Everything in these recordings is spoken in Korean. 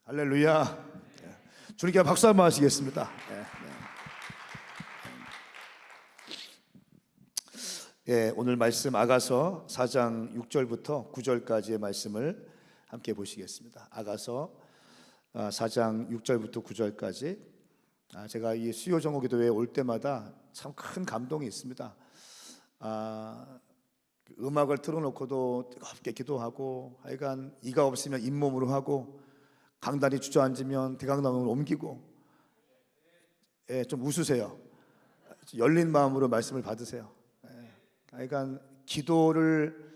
할렐루야. 주님께 박수 한번 하시겠습니다. 오늘 말씀 아가서 4장 6절부터 9절까지의 말씀을 함께 보시겠습니다. 아가서 4장 6절부터 9절까지. 제가 이 수요 정오 기도회에 올 때마다 참 큰 감동이 있습니다. 음악을 틀어놓고도 뜨겁게 기도하고, 하여간 이가 없으면 잇몸으로 하고, 강단이 주저앉으면 대강당으로 옮기고. 좀 웃으세요. 열린 마음으로 말씀을 받으세요. 하여간 기도를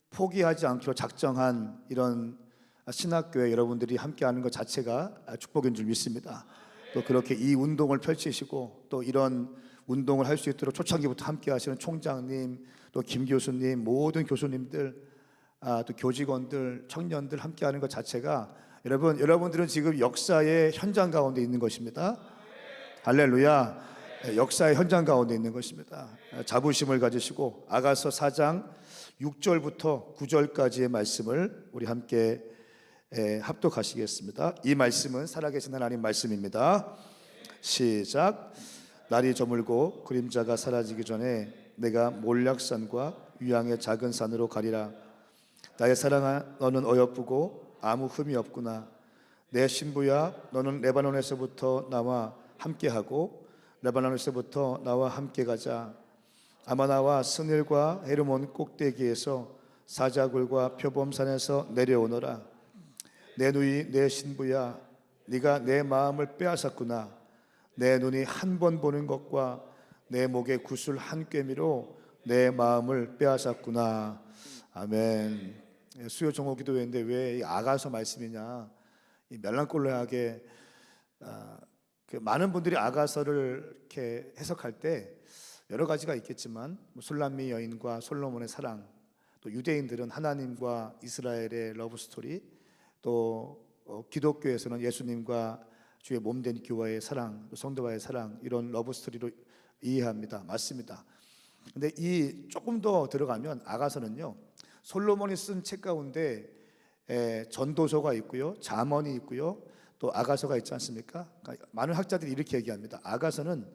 포기하지 않기로 작정한 이런 신학교에 여러분들이 함께하는 것 자체가 축복인 줄 믿습니다. 또 그렇게 이 운동을 펼치시고, 또 이런 운동을 할 수 있도록 초창기부터 함께 하시는 총장님, 또 김 교수님, 모든 교수님들, 또 교직원들, 청년들 함께하는 것 자체가, 여러분들은 지금 역사의 현장 가운데 있는 것입니다. 할렐루야. 역사의 현장 가운데 있는 것입니다. 자부심을 가지시고 아가서 4장 6절부터 9절까지의 말씀을 우리 함께 합독하시겠습니다. 이 말씀은 살아계신 하나님 말씀입니다. 시작. 날이 저물고 그림자가 사라지기 전에 내가 몰약산과 유양의 작은 산으로 가리라. 나의 사랑아, 너는 어여쁘고 아무 흠이 없구나. 내 신부야, 너는 레바논에서부터 나와 함께하고 레바논에서부터 나와 함께 가자. 아마나와 스닐과 헤르몬 꼭대기에서 사자굴과 표범산에서 내려오너라. 내 누이 내 신부야, 네가 내 마음을 빼앗았구나. 내 눈이 한 번 보는 것과 내 목의 구슬 한 꿰미로 내 마음을 빼앗았구나. 아멘. 수요 정오 기도회인데 왜 이 아가서 말씀이냐, 이 멜랑콜리하게 많은 분들이 아가서를 이렇게 해석할 때 여러 가지가 있겠지만, 술람미 여인과 솔로몬의 사랑, 또 유대인들은 하나님과 이스라엘의 러브 스토리, 또 기독교에서는 예수님과 주의 몸된 교회의 사랑, 또 성도와의 사랑, 이런 러브 스토리로 이해합니다. 맞습니다. 근데 이 조금 더 들어가면 아가서는요, 솔로몬이 쓴 책 가운데 전도서가 있고요, 잠언이 있고요, 또 아가서가 있지 않습니까? 그러니까 많은 학자들이 이렇게 얘기합니다. 아가서는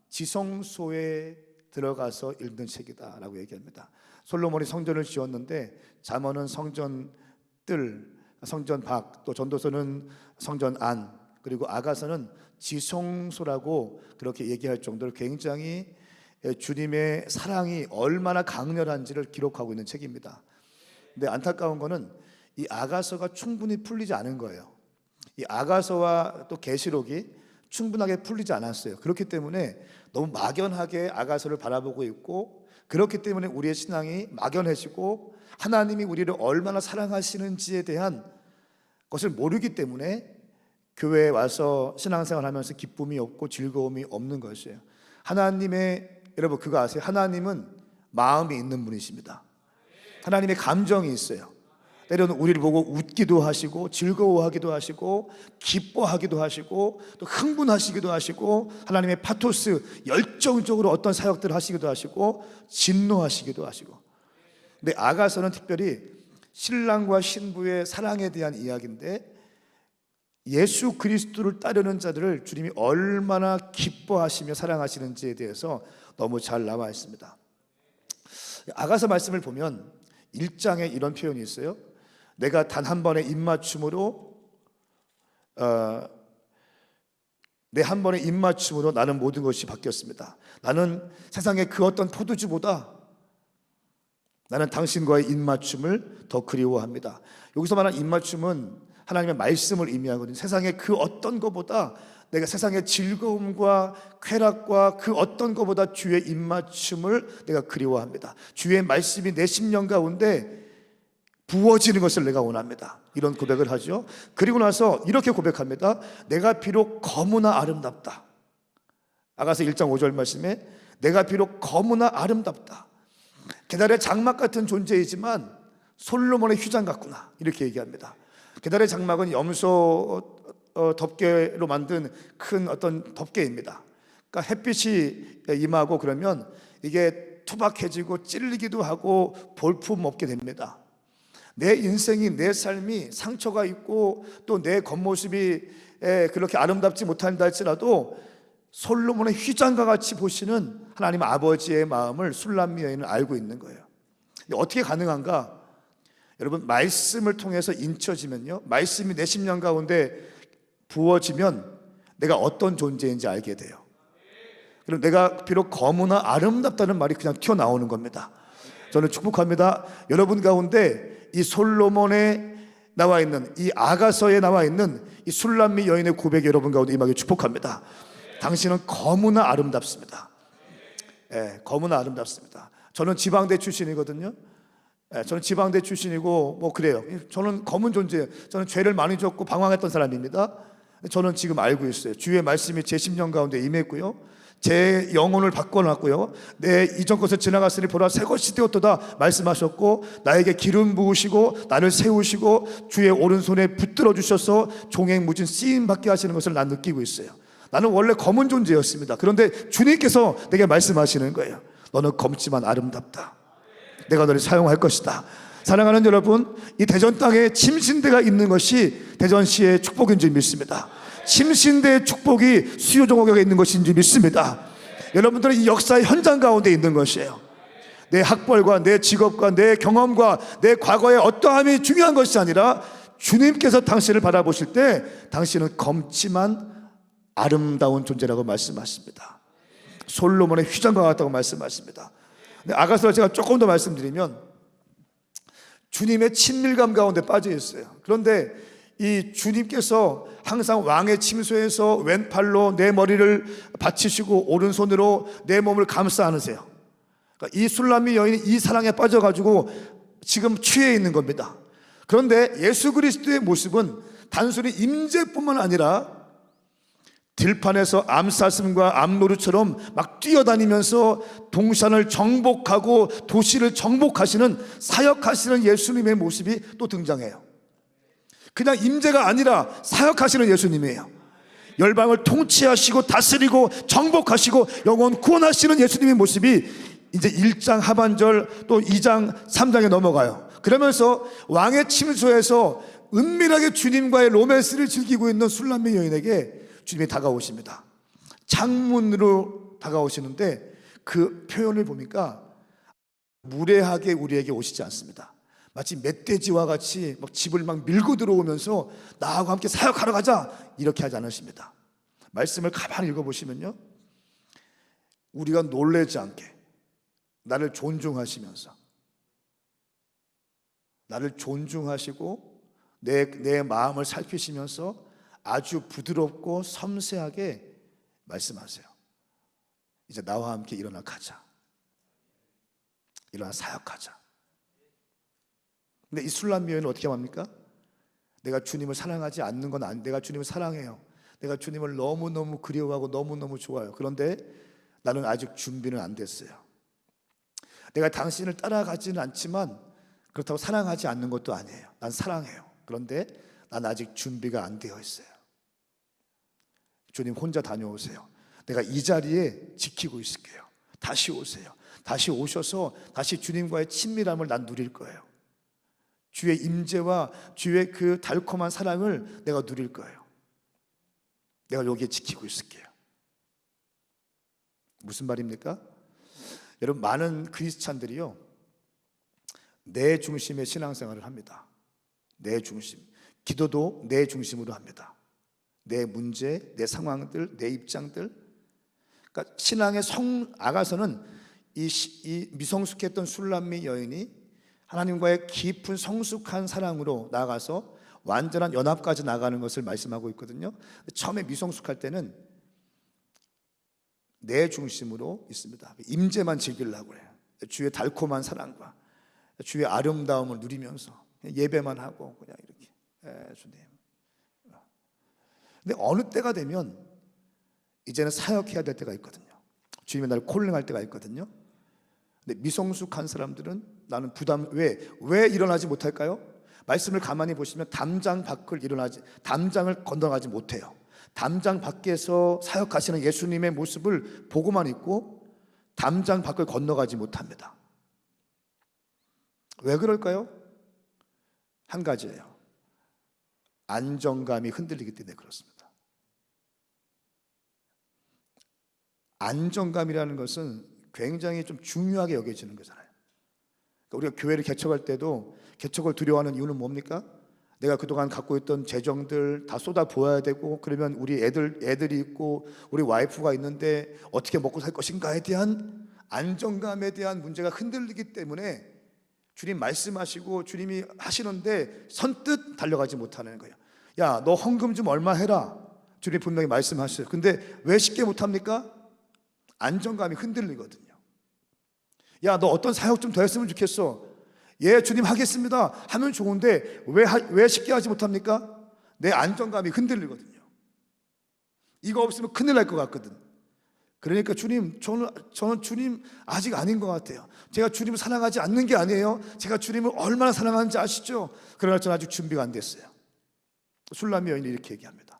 지성소에 들어가서 읽는 책이다라고 얘기합니다. 솔로몬이 성전을 지었는데 잠언은 성전 뜰, 성전 밖, 또 전도서는 성전 안, 그리고 아가서는 지성소라고 그렇게 얘기할 정도로 굉장히 주님의 사랑이 얼마나 강렬한지를 기록하고 있는 책입니다. 근데 안타까운 거는 이 아가서가 충분히 풀리지 않은 거예요. 이 아가서와 또 계시록이 충분하게 풀리지 않았어요. 그렇기 때문에 너무 막연하게 아가서를 바라보고 있고, 그렇기 때문에 우리의 신앙이 막연해지고 하나님이 우리를 얼마나 사랑하시는지에 대한 것을 모르기 때문에 교회에 와서 신앙생활하면서 기쁨이 없고 즐거움이 없는 것이에요. 여러분 그거 아세요? 하나님은 마음이 있는 분이십니다. 하나님의 감정이 있어요. 때로는 우리를 보고 웃기도 하시고 즐거워하기도 하시고 기뻐하기도 하시고 또 흥분하시기도 하시고, 하나님의 파토스, 열정적으로 어떤 사역들을 하시기도 하시고 진노하시기도 하시고. 근데 아가서는 특별히 신랑과 신부의 사랑에 대한 이야기인데, 예수 그리스도를 따르는 자들을 주님이 얼마나 기뻐하시며 사랑하시는지에 대해서 너무 잘 나와 있습니다. 아가서 말씀을 보면 1장에 이런 표현이 있어요. 내가 단 한 번의 입맞춤으로 나는 모든 것이 바뀌었습니다. 나는 세상의 그 어떤 포도주보다 나는 당신과의 입맞춤을 더 그리워합니다. 여기서 말하는 입맞춤은 하나님의 말씀을 의미하거든요. 세상의 그 어떤 것보다, 내가 세상의 즐거움과 쾌락과 그 어떤 것보다 주의 입맞춤을 내가 그리워합니다. 주의 말씀이 내 심령 가운데 부어지는 것을 내가 원합니다. 이런 고백을 하죠. 그리고 나서 이렇게 고백합니다. 내가 비록 거무나 아름답다. 아가서 1장 5절 말씀에 내가 비록 거무나 아름답다. 게달의 장막 같은 존재이지만 솔로몬의 휴장 같구나, 이렇게 얘기합니다. 게달의 장막은 염소 덮개로 만든 큰 어떤 덮개입니다. 그러니까 햇빛이 임하고 그러면 이게 투박해지고 찔리기도 하고 볼품 없게 됩니다. 내 인생이, 내 삶이 상처가 있고 또 내 겉모습이 그렇게 아름답지 못한다 할지라도 솔로몬의 휘장과 같이 보시는 하나님 아버지의 마음을 술람미 여인은 알고 있는 거예요. 어떻게 가능한가? 여러분, 말씀을 통해서 인쳐지면요, 말씀이 내 심령 가운데 부어지면 내가 어떤 존재인지 알게 돼요. 그럼 내가 비록 거무나 아름답다는 말이 그냥 튀어나오는 겁니다. 저는 축복합니다. 여러분 가운데 이 솔로몬에 나와 있는, 이 아가서에 나와 있는 이 술람미 여인의 고백이 여러분 가운데 임하게 축복합니다. 당신은 거무나 아름답습니다. 거무나 아름답습니다. 저는 지방대 출신이거든요. 저는 지방대 출신이고 뭐 그래요. 저는 검은 존재예요. 저는 죄를 많이 졌고 방황했던 사람입니다. 저는 지금 알고 있어요. 주의 말씀이 제 심령 가운데 임했고요, 제 영혼을 바꿔놨고요, 내 이전 것을 지나갔으니 보라 새 것이 되었도다 말씀하셨고, 나에게 기름 부으시고 나를 세우시고 주의 오른손에 붙들어 주셔서 종횡무진 쓰임 받게 하시는 것을 난 느끼고 있어요. 나는 원래 검은 존재였습니다. 그런데 주님께서 내게 말씀하시는 거예요. 너는 검지만 아름답다. 내가 너를 사용할 것이다. 사랑하는 여러분, 이 대전 땅에 침신대가 있는 것이 대전시의 축복인 줄 믿습니다. 침신대의 축복이 수요종옥에 있는 것인 줄 믿습니다. 여러분들은 이 역사의 현장 가운데 있는 것이에요. 내 학벌과 내 직업과 내 경험과 내 과거의 어떠함이 중요한 것이 아니라 주님께서 당신을 바라보실 때 당신은 검지만 아름다운 존재라고 말씀하십니다. 솔로몬의 휘장과 같다고 말씀하십니다. 아가서를 제가 조금 더 말씀드리면, 주님의 친밀감 가운데 빠져 있어요. 그런데 이 주님께서 항상 왕의 침소에서 왼팔로 내 머리를 받치시고 오른손으로 내 몸을 감싸 안으세요. 그러니까 이 술람미 여인이 이 사랑에 빠져가지고 지금 취해 있는 겁니다. 그런데 예수 그리스도의 모습은 단순히 임재뿐만 아니라 들판에서 암사슴과 암노루처럼 막 뛰어다니면서 동산을 정복하고 도시를 정복하시는, 사역하시는 예수님의 모습이 또 등장해요. 그냥 임재가 아니라 사역하시는 예수님이에요. 열방을 통치하시고 다스리고 정복하시고 영혼 구원하시는 예수님의 모습이 이제 1장 하반절 또 2장 3장에 넘어가요. 그러면서 왕의 침소에서 은밀하게 주님과의 로맨스를 즐기고 있는 술람미 여인에게 주님이 다가오십니다. 창문으로 다가오시는데 그 표현을 보니까 무례하게 우리에게 오시지 않습니다. 마치 멧돼지와 같이 막 집을 막 밀고 들어오면서 나하고 함께 사역하러 가자 이렇게 하지 않으십니다. 말씀을 가만히 읽어보시면요, 우리가 놀라지 않게 나를 존중하시면서, 나를 존중하시고 내 마음을 살피시면서 아주 부드럽고 섬세하게 말씀하세요. 이제 나와 함께 일어나 가자. 일어나 사역하자. 근데 이 술람미 여인은 어떻게 합니까? 내가 주님을 사랑하지 않는 건 아니, 내가 주님을 사랑해요. 내가 주님을 너무너무 그리워하고 너무너무 좋아요. 그런데 나는 아직 준비는 안 됐어요. 내가 당신을 따라가지는 않지만 그렇다고 사랑하지 않는 것도 아니에요. 난 사랑해요. 그런데 난 아직 준비가 안 되어 있어요. 주님 혼자 다녀오세요. 내가 이 자리에 지키고 있을게요. 다시 오세요. 다시 오셔서 다시 주님과의 친밀함을 난 누릴 거예요. 주의 임재와 주의 그 달콤한 사랑을 내가 누릴 거예요. 내가 여기에 지키고 있을게요. 무슨 말입니까? 여러분, 많은 크리스찬들이요, 내 중심의 신앙생활을 합니다. 내 중심. 기도도 내 중심으로 합니다. 내 문제, 내 상황들, 내 입장들. 그러니까 신앙의 아가서는 이 미성숙했던 술람미 여인이 하나님과의 깊은 성숙한 사랑으로 나아가서 완전한 연합까지 나가는 것을 말씀하고 있거든요. 처음에 미성숙할 때는 내 중심으로 있습니다. 임재만 즐기려고 해요. 주의 달콤한 사랑과 주의 아름다움을 누리면서 예배만 하고 그냥 이렇게, 주님. 근데 어느 때가 되면 이제는 사역해야 될 때가 있거든요. 주님이 나를 콜링할 때가 있거든요. 근데 미성숙한 사람들은 나는 왜 일어나지 못할까요? 말씀을 가만히 보시면 담장 담장을 건너가지 못해요. 담장 밖에서 사역하시는 예수님의 모습을 보고만 있고 담장 밖을 건너가지 못합니다. 왜 그럴까요? 한 가지예요. 안정감이 흔들리기 때문에 그렇습니다. 안정감이라는 것은 굉장히 좀 중요하게 여겨지는 거잖아요. 그러니까 우리가 교회를 개척할 때도 개척을 두려워하는 이유는 뭡니까? 내가 그동안 갖고 있던 재정들 다 쏟아 부어야 되고, 그러면 우리 애들이 있고 우리 와이프가 있는데 어떻게 먹고 살 것인가에 대한 안정감에 대한 문제가 흔들리기 때문에 주님 말씀하시고 주님이 하시는데 선뜻 달려가지 못하는 거예요. 야, 너 헌금 좀 얼마 해라. 주님 분명히 말씀하셨어요. 근데 왜 쉽게 못합니까? 안정감이 흔들리거든요. 야, 너 어떤 사역 좀 더 했으면 좋겠어. 예, 주님 하겠습니다 하면 좋은데 왜 쉽게 하지 못합니까? 내 안정감이 흔들리거든요. 이거 없으면 큰일 날 것 같거든. 그러니까 주님, 저는 주님 아직 아닌 것 같아요. 제가 주님을 사랑하지 않는 게 아니에요. 제가 주님을 얼마나 사랑하는지 아시죠? 그러나 저는 아직 준비가 안 됐어요. 술람미 여인이 이렇게 얘기합니다.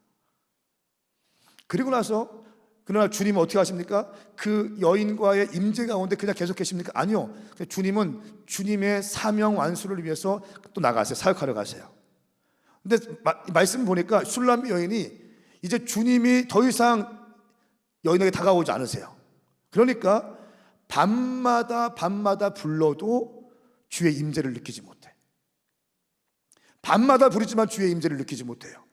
그리고 나서 그러나 주님은 어떻게 하십니까? 그 여인과의 임재 가운데 그냥 계속 계십니까? 아니요. 주님은 주님의 사명 완수를 위해서 또 나가세요. 사역하러 가세요. 근데 말씀 보니까 술람미 여인이 이제 주님이 더 이상 여인에게 다가오지 않으세요. 그러니까 밤마다 불러도 주의 임재를 느끼지 못해. 밤마다 부르지만 주의 임재를 느끼지 못해요.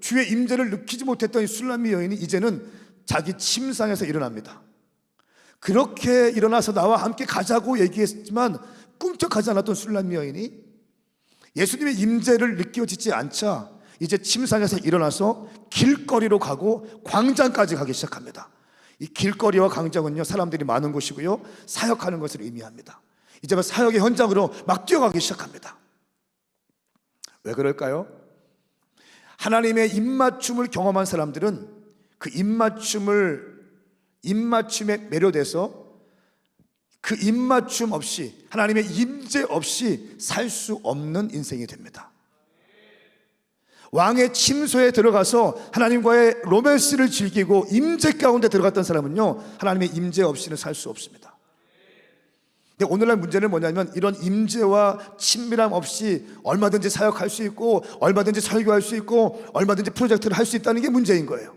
주의 임재를 느끼지 못했던 이 술람미 여인이 이제는 자기 침상에서 일어납니다. 그렇게 일어나서 나와 함께 가자고 얘기했지만 꿈쩍하지 않았던 술람미 여인이 예수님의 임재를 느껴지지 않자 이제 침상에서 일어나서 길거리로 가고 광장까지 가기 시작합니다. 이 길거리와 광장은요, 사람들이 많은 곳이고요, 사역하는 것을 의미합니다. 이제 사역의 현장으로 막 뛰어가기 시작합니다. 왜 그럴까요? 하나님의 입맞춤을 경험한 사람들은 그 입맞춤에 매료돼서 그 입맞춤 없이, 하나님의 임재 없이 살 수 없는 인생이 됩니다. 왕의 침소에 들어가서 하나님과의 로맨스를 즐기고 임재 가운데 들어갔던 사람은요, 하나님의 임재 없이는 살 수 없습니다. 근데 오늘날 문제는 뭐냐면 이런 임재와 친밀함 없이 얼마든지 사역할 수 있고 얼마든지 설교할 수 있고 얼마든지 프로젝트를 할 수 있다는 게 문제인 거예요.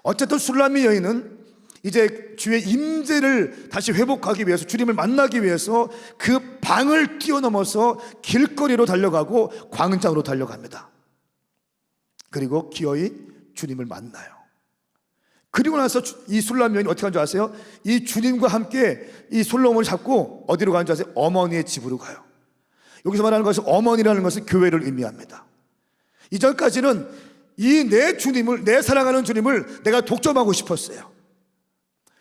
어쨌든 술람미 여인은 이제 주의 임재를 다시 회복하기 위해서, 주님을 만나기 위해서 그 방을 뛰어넘어서 길거리로 달려가고 광장으로 달려갑니다. 그리고 기어이 주님을 만나요. 그리고 나서 이 술람 여인이 어떻게 한 줄 아세요? 이 주님과 함께 이 솔로몬을 잡고 어디로 가는 줄 아세요? 어머니의 집으로 가요. 여기서 말하는 것은 어머니라는 것은 교회를 의미합니다. 이전까지는 이 내 주님을, 내 사랑하는 주님을 내가 독점하고 싶었어요.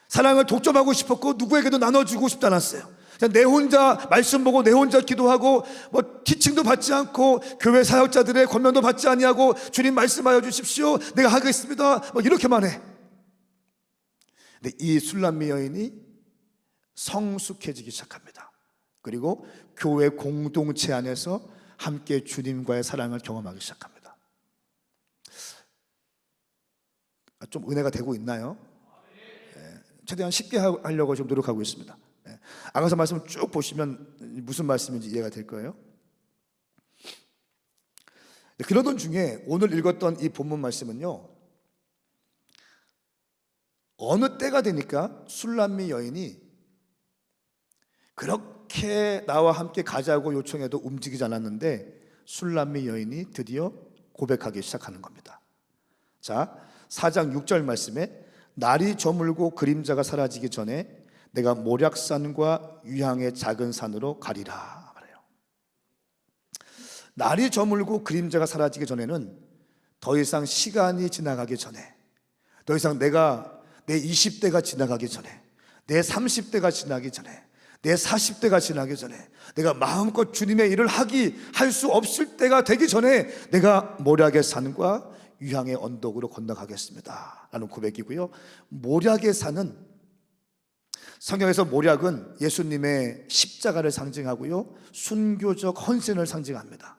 사랑을 독점하고 싶었고 누구에게도 나눠주고 싶지 않았어요. 그냥 내 혼자 말씀 보고 내 혼자 기도하고 뭐 티칭도 받지 않고 교회 사역자들의 권면도 받지 아니하고 주님 말씀하여 주십시오, 내가 하겠습니다, 뭐 이렇게만 해. 근데 이 술람미 여인이 성숙해지기 시작합니다. 그리고 교회 공동체 안에서 함께 주님과의 사랑을 경험하기 시작합니다. 좀 은혜가 되고 있나요? 최대한 쉽게 하려고 좀 노력하고 있습니다. 아가서 말씀을 쭉 보시면 무슨 말씀인지 이해가 될 거예요. 그러던 중에 오늘 읽었던 이 본문 말씀은요, 어느 때가 되니까 술람미 여인이 그렇게 나와 함께 가자고 요청해도 움직이지 않았는데 술람미 여인이 드디어 고백하기 시작하는 겁니다. 자, 4장 6절 말씀에 날이 저물고 그림자가 사라지기 전에 내가 모략산과 유향의 작은 산으로 가리라 말해요. 날이 저물고 그림자가 사라지기 전에는 더 이상 시간이 지나가기 전에, 더 이상 내가 내 20대가 지나가기 전에, 내 30대가 지나기 전에, 내 40대가 지나기 전에, 내가 마음껏 주님의 일을 할 수 없을 때가 되기 전에 내가 모략의 산과 유향의 언덕으로 건너가겠습니다 라는 고백이고요. 모략의 산은, 성경에서 모략은 예수님의 십자가를 상징하고요, 순교적 헌신을 상징합니다.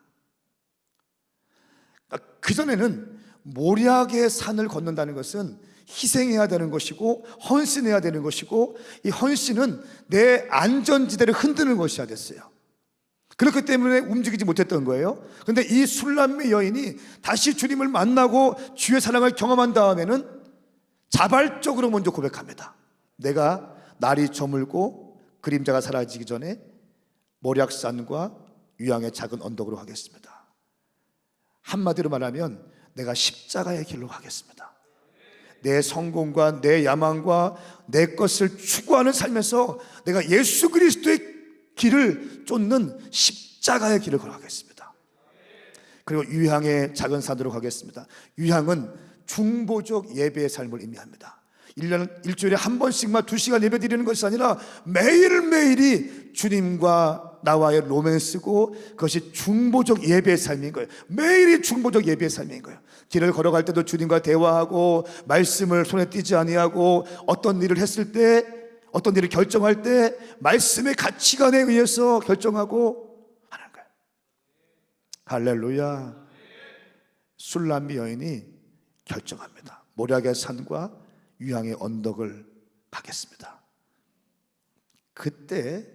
그전에는 모략의 산을 걷는다는 것은 희생해야 되는 것이고 헌신해야 되는 것이고, 이 헌신은 내 안전지대를 흔드는 것이어야 됐어요. 그렇기 때문에 움직이지 못했던 거예요. 그런데 이 술람미 여인이 다시 주님을 만나고 주의 사랑을 경험한 다음에는 자발적으로 먼저 고백합니다. 내가 날이 저물고 그림자가 사라지기 전에 모략산과 유향의 작은 언덕으로 가겠습니다. 한마디로 말하면 내가 십자가의 길로 가겠습니다. 내 성공과 내 야망과 내 것을 추구하는 삶에서 내가 예수 그리스도의 길을 쫓는 십자가의 길을 걸어가겠습니다. 그리고 유향의 작은 산으로 가겠습니다. 유향은 중보적 예배의 삶을 의미합니다. 일주일에 한 번씩만 2시간 예배 드리는 것이 아니라 매일매일이 주님과 나와의 로맨스고, 그것이 중보적 예배의 삶인 거예요. 매일이 중보적 예배의 삶인 거예요. 길을 걸어갈 때도 주님과 대화하고, 말씀을 손에 띄지 아니하고, 어떤 일을 했을 때, 어떤 일을 결정할 때 말씀의 가치관에 의해서 결정하고 하는 거예요. 할렐루야. 술람미 여인이 결정합니다. 모략의 산과 유향의 언덕을 가겠습니다. 그때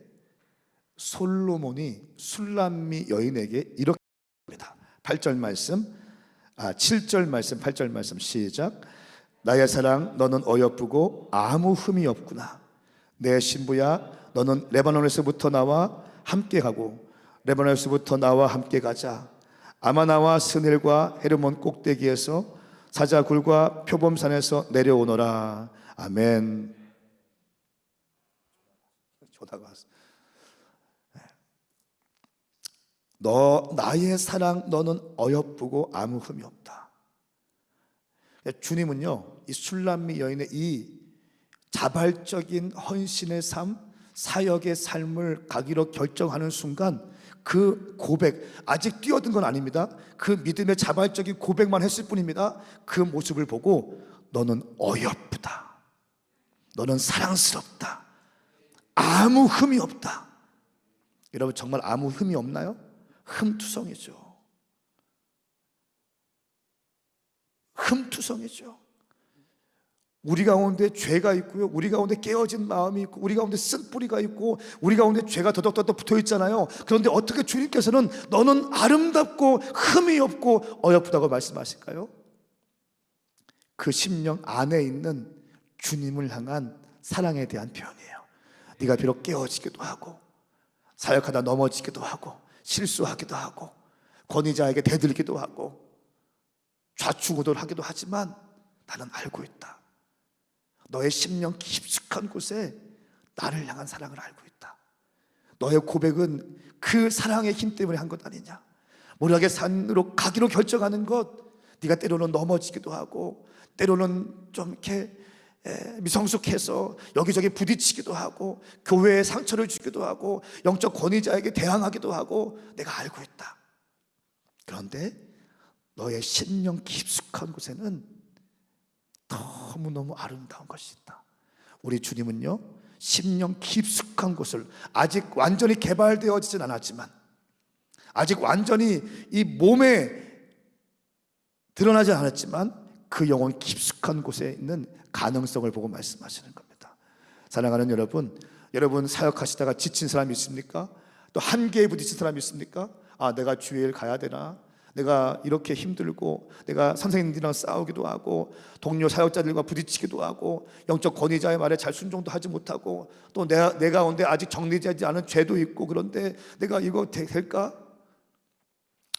솔로몬이 술람미 여인에게 이렇게 합니다. 8절 말씀, 7절 말씀, 8절 말씀 시작. 나의 사랑, 너는 어여쁘고 아무 흠이 없구나. 내 신부야, 너는 레바논에서부터 나와 함께 가고 레바논에서부터 나와 함께 가자. 아마나와 스넬과 헤르몬 꼭대기에서 사자굴과 표범산에서 내려오너라. 아멘. 너 나의 사랑, 너는 어여쁘고 아무 흠이 없다. 주님은요, 이 술람미 여인의 이 자발적인 헌신의 삶, 사역의 삶을 가기로 결정하는 순간 그 고백, 아직 뛰어든 건 아닙니다. 그 믿음의 자발적인 고백만 했을 뿐입니다. 그 모습을 보고 너는 어여쁘다, 너는 사랑스럽다, 아무 흠이 없다. 여러분, 정말 아무 흠이 없나요? 흠투성이죠. 흠투성이죠. 우리 가운데 죄가 있고요, 우리 가운데 깨어진 마음이 있고, 우리 가운데 쓴 뿌리가 있고, 우리 가운데 죄가 더덕더덕 붙어 있잖아요. 그런데 어떻게 주님께서는 너는 아름답고 흠이 없고 어여쁘다고 말씀하실까요? 그 심령 안에 있는 주님을 향한 사랑에 대한 표현이에요. 네가 비록 깨어지기도 하고, 사역하다 넘어지기도 하고, 실수하기도 하고, 권위자에게 대들기도 하고, 좌충우돌하기도 하지만 나는 알고 있다. 너의 심령 깊숙한 곳에 나를 향한 사랑을 알고 있다. 너의 고백은 그 사랑의 힘 때문에 한 것 아니냐. 모략의 산으로 가기로 결정하는 것, 네가 때로는 넘어지기도 하고, 때로는 좀 이렇게 미성숙해서 여기저기 부딪히기도 하고, 교회에 상처를 주기도 하고, 영적 권위자에게 대항하기도 하고, 내가 알고 있다. 그런데 너의 심령 깊숙한 곳에는 너무너무 아름다운 것이 있다. 우리 주님은요, 심령 깊숙한 곳을, 아직 완전히 개발되어지진 않았지만, 아직 완전히 이 몸에 드러나지 않았지만, 그 영혼 깊숙한 곳에 있는 가능성을 보고 말씀하시는 겁니다. 사랑하는 여러분, 여러분 사역하시다가 지친 사람이 있습니까? 또 한계에 부딪힌 사람이 있습니까? 내가 주일 가야 되나? 내가 이렇게 힘들고, 내가 선생님들이랑 싸우기도 하고, 동료 사역자들과 부딪히기도 하고, 영적 권위자의 말에 잘 순종도 하지 못하고, 또 내 가운데 아직 정리되지 않은 죄도 있고, 그런데 내가 이거 될까?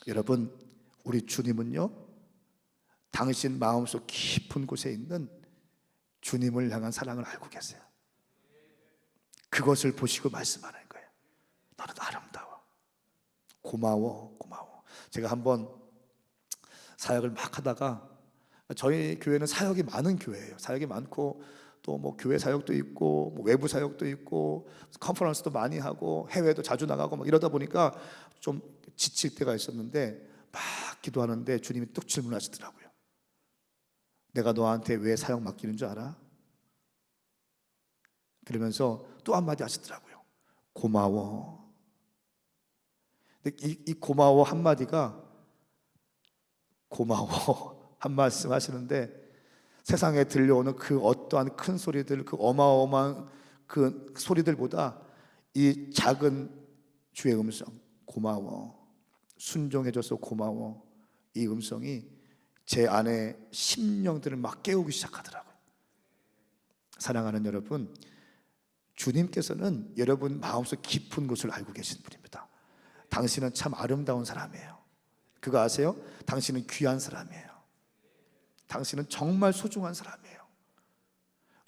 여러분, 우리 주님은요, 당신 마음속 깊은 곳에 있는 주님을 향한 사랑을 알고 계세요. 그것을 보시고 말씀하는 거예요. 너는 아름다워, 고마워, 고마워. 제가 한번 사역을 막 하다가, 저희 교회는 사역이 많은 교회예요. 사역이 많고, 또 뭐 교회 사역도 있고, 뭐 외부 사역도 있고, 컨퍼런스도 많이 하고, 해외도 자주 나가고 막 이러다 보니까 좀 지칠 때가 있었는데, 막 기도하는데 주님이 뚝 질문하시더라고요. 내가 너한테 왜 사역 맡기는 줄 알아? 그러면서 또 한마디 하시더라고요. 고마워. 이 고마워 한마디가, 고마워 한 말씀 하시는데, 세상에 들려오는 그 어떠한 큰 소리들, 그 어마어마한 그 소리들보다 이 작은 주의 음성, 고마워, 순종해줘서 고마워, 이 음성이 제 안에 심령들을 막 깨우기 시작하더라고요. 사랑하는 여러분, 주님께서는 여러분 마음속 깊은 곳을 알고 계신 분입니다. 당신은 참 아름다운 사람이에요. 그거 아세요? 당신은 귀한 사람이에요. 당신은 정말 소중한 사람이에요.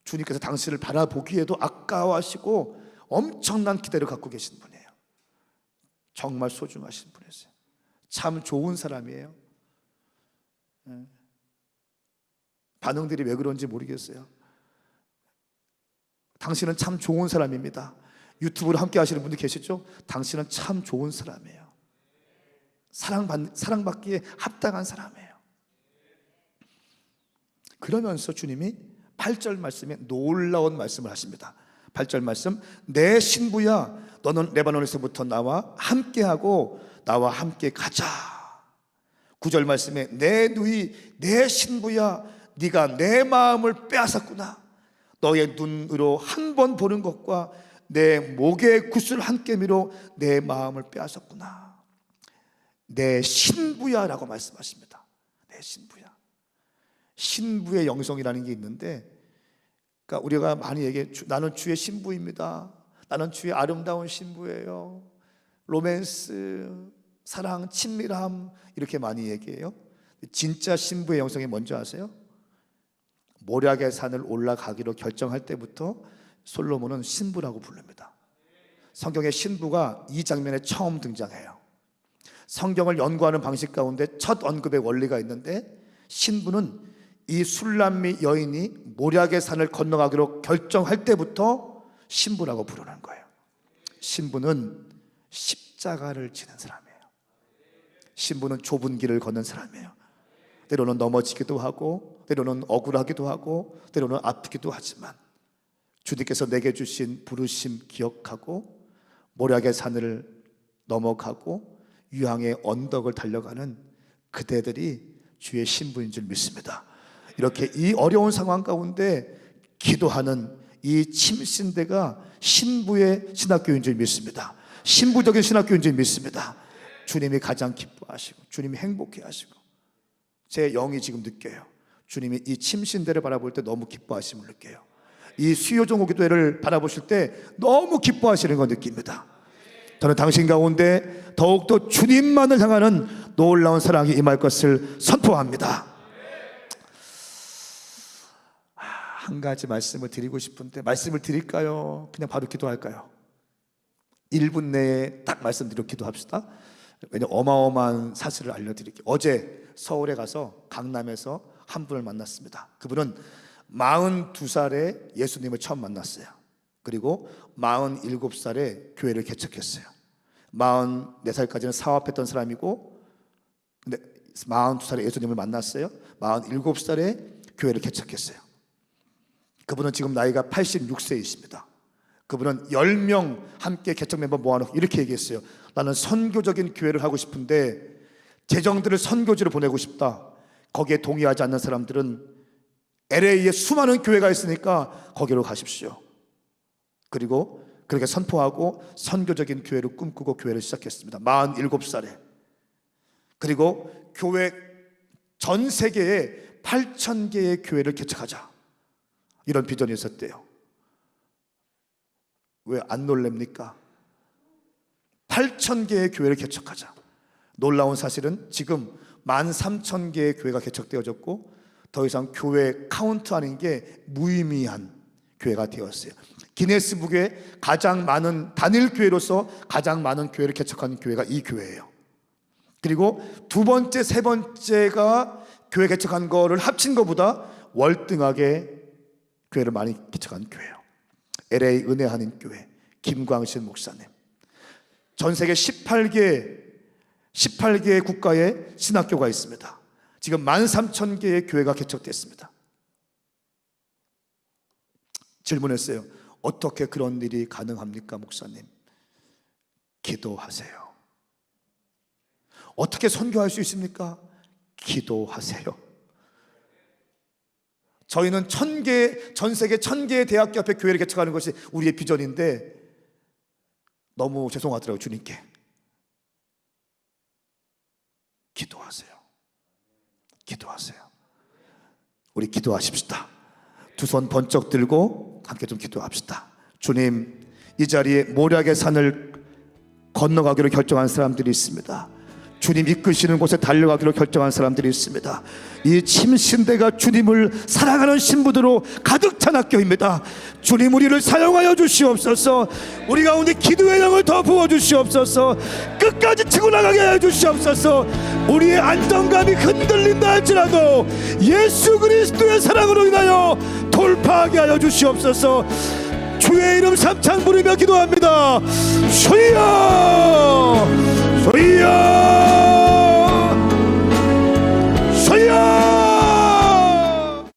주님께서 당신을 바라보기에도 아까워하시고 엄청난 기대를 갖고 계신 분이에요. 정말 소중하신 분이세요. 참 좋은 사람이에요. 반응들이 왜 그런지 모르겠어요. 당신은 참 좋은 사람입니다. 유튜브로 함께 하시는 분들 계시죠? 당신은 참 좋은 사람이에요. 사랑받기에 합당한 사람이에요. 그러면서 주님이 8절 말씀에 놀라운 말씀을 하십니다. 8절 말씀, 내 신부야 너는 레바논에서부터 나와 함께하고 나와 함께 가자. 9절 말씀에 내 누이 내 신부야 네가 내 마음을 빼앗았구나. 너의 눈으로 한 번 보는 것과 내 목의 굿을 한 깨미로 내 마음을 빼앗았구나. 내 신부야 라고 말씀하십니다. 내 신부야. 신부의 영성이라는 게 있는데, 그러니까 우리가 많이 얘기해, 나는 주의 신부입니다. 나는 주의 아름다운 신부예요. 로맨스, 사랑, 친밀함 이렇게 많이 얘기해요. 진짜 신부의 영성이 뭔지 아세요? 모략의 산을 올라가기로 결정할 때부터 솔로몬은 신부라고 부릅니다. 성경의 신부가 이 장면에 처음 등장해요. 성경을 연구하는 방식 가운데 첫 언급의 원리가 있는데, 신부는 이 술람미 여인이 모략의 산을 건너가기로 결정할 때부터 신부라고 부르는 거예요. 신부는 십자가를 지는 사람이에요. 신부는 좁은 길을 걷는 사람이에요. 때로는 넘어지기도 하고, 때로는 억울하기도 하고, 때로는 아프기도 하지만 주님께서 내게 주신 부르심 기억하고 모략의 산을 넘어가고 유황의 언덕을 달려가는 그대들이 주의 신부인 줄 믿습니다. 이렇게 이 어려운 상황 가운데 기도하는 이 침신대가 신부의 신학교인 줄 믿습니다. 신부적인 신학교인 줄 믿습니다. 주님이 가장 기뻐하시고 주님이 행복해하시고, 제 영이 지금 느껴요. 주님이 이 침신대를 바라볼 때 너무 기뻐하심을 느껴요. 이 수요종호 기도회를 바라보실 때 너무 기뻐하시는 걸 느낍니다. 저는 당신 가운데 더욱더 주님만을 향하는 놀라운 사랑이 임할 것을 선포합니다. 한 가지 말씀을 드리고 싶은데, 말씀을 드릴까요? 그냥 바로 기도할까요? 1분 내에 딱 말씀드리고 기도합시다. 왜냐면 어마어마한 사실을 알려드릴게요. 어제 서울에 가서 강남에서 한 분을 만났습니다. 그분은 42살에 예수님을 처음 만났어요. 그리고 47살에 교회를 개척했어요. 44살까지는 사업했던 사람이고, 근데 42살에 예수님을 만났어요. 47살에 교회를 개척했어요. 그분은 지금 나이가 86세이십니다. 그분은 10명 함께 개척 멤버 모아놓고 이렇게 얘기했어요. 나는 선교적인 교회를 하고 싶은데 재정들을 선교지로 보내고 싶다. 거기에 동의하지 않는 사람들은 LA에 수많은 교회가 있으니까 거기로 가십시오. 그리고 그렇게 선포하고 선교적인 교회를 꿈꾸고 교회를 시작했습니다. 47살에. 그리고 교회 전 세계에 8,000개의 교회를 개척하자, 이런 비전이 있었대요. 왜 안 놀랍니까? 8,000개의 교회를 개척하자. 놀라운 사실은 지금 13,000개의 교회가 개척되어졌고, 더 이상 교회 카운트하는 게 무의미한 교회가 되었어요. 기네스북에 가장 많은 단일 교회로서 가장 많은 교회를 개척한 교회가 이 교회예요. 그리고 두 번째, 세 번째가 교회 개척한 거를 합친 것보다 월등하게 교회를 많이 개척한 교회예요. LA 은혜 한인 교회 김광신 목사님. 전 세계 18개의 국가에 신학교가 있습니다. 지금 13,000개의 교회가 개척됐습니다. 질문했어요. 어떻게 그런 일이 가능합니까, 목사님? 기도하세요. 어떻게 선교할 수 있습니까? 기도하세요. 저희는 전 세계 1,000개의 대학교 앞에 교회를 개척하는 것이 우리의 비전인데, 너무 죄송하더라고요, 주님께. 기도하세요. 기도하세요. 우리 기도하십시다. 두 손 번쩍 들고 함께 좀 기도합시다. 주님, 이 자리에 모략의 산을 건너가기로 결정한 사람들이 있습니다. 주님 이끄시는 곳에 달려가기로 결정한 사람들이 있습니다. 이 침신대가 주님을 사랑하는 신부들로 가득 찬 학교입니다. 주님, 우리를 사용하여 주시옵소서. 우리 가운데 기도의 영을 더 부어주시옵소서. 끝까지 치고 나가게 하여 주시옵소서. 우리의 안정감이 흔들린다 할지라도 예수 그리스도의 사랑으로 인하여 돌파하게 하여 주시옵소서. 주의 이름 삼창 부르며 기도합니다. 주여, 주여.